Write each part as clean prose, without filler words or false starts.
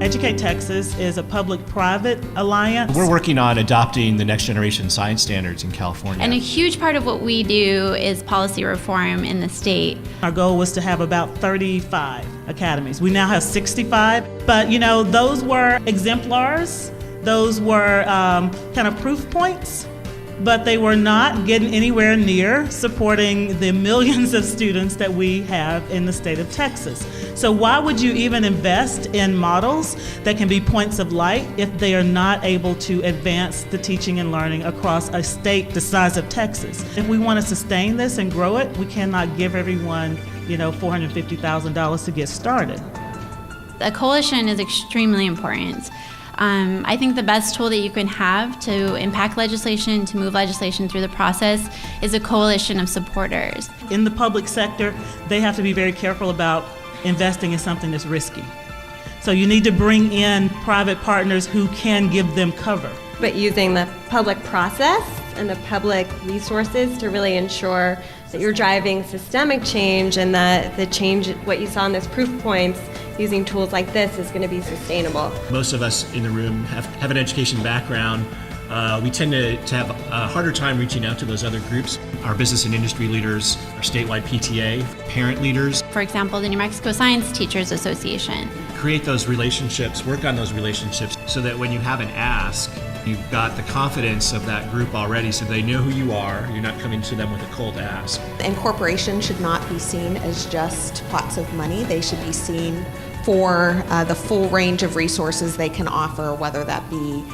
Educate Texas is a public-private alliance. We're working on adopting the next generation science standards in California. And a huge part of what we do is policy reform in the state. Our goal was to have about 35 academies. We now have 65, but those were exemplars. Those were kind of proof points, but they were not getting anywhere near supporting the millions of students that we have in the state of Texas. So why would you even invest in models that can be points of light if they are not able to advance the teaching and learning across a state the size of Texas? If we want to sustain this and grow it, we cannot give everyone, $450,000 to get started. A coalition is extremely important. I think the best tool that you can have to impact legislation, to move legislation through the process, is a coalition of supporters. In the public sector, they have to be very careful about investing in something that's risky. So you need to bring in private partners who can give them cover. But using the public process and the public resources to really ensure that you're driving systemic change, and that the change, what you saw in those proof points, using tools like this is going to be sustainable. Most of us in the room have an education background. We tend to have a harder time reaching out to those other groups. Our business and industry leaders, our statewide PTA, parent leaders. For example, the New Mexico Science Teachers Association. Create those relationships, work on those relationships, so that when you have an ask, you've got the confidence of that group already, so they know who you are. You're not coming to them with a cold ask. And corporations should not be seen as just pots of money. They should be seen for the full range of resources they can offer, whether that be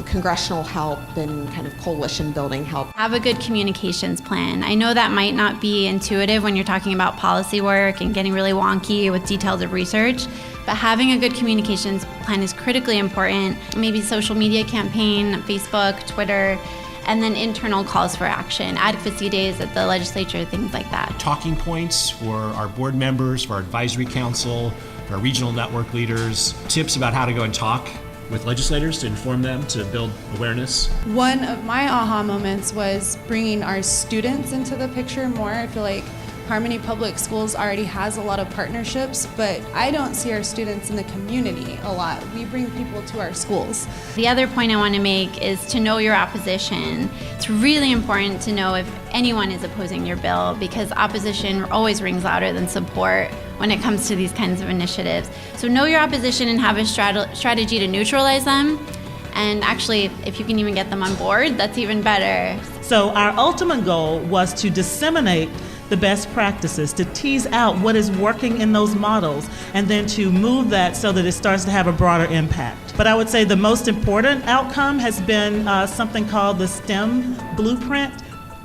congressional help and kind of coalition building help. Have a good communications plan. I know that might not be intuitive when you're talking about policy work and getting really wonky with details of research, but having a good communications plan is critically important. Maybe social media campaign, Facebook, Twitter, and then internal calls for action, advocacy days at the legislature, things like that. Talking points for our board members, for our advisory council, for our regional network leaders, tips about how to go and talk with legislators to inform them, to build awareness. One of my aha moments was bringing our students into the picture more. I feel like Harmony Public Schools already has a lot of partnerships, but I don't see our students in the community a lot. We bring people to our schools. The other point I want to make is to know your opposition. It's really important to know if anyone is opposing your bill, because opposition always rings louder than support when it comes to these kinds of initiatives. So know your opposition and have a strategy to neutralize them. And actually, if you can even get them on board, that's even better. So our ultimate goal was to disseminate the best practices, to tease out what is working in those models, and then to move that so that it starts to have a broader impact. But I would say the most important outcome has been something called the STEM blueprint.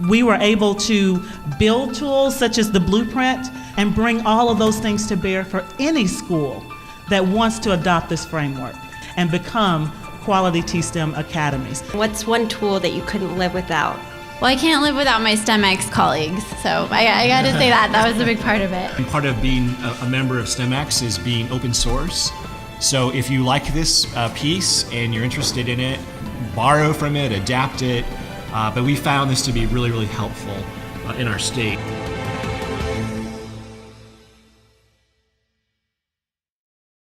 We were able to build tools such as the blueprint and bring all of those things to bear for any school that wants to adopt this framework and become quality T-STEM academies. What's one tool that you couldn't live without? Well, I can't live without my STEMX colleagues, so I got to say that was a big part of it. And part of being a member of STEMX is being open source. So if you like this piece and you're interested in it, borrow from it, adapt it. But we found this to be really, really helpful in our state.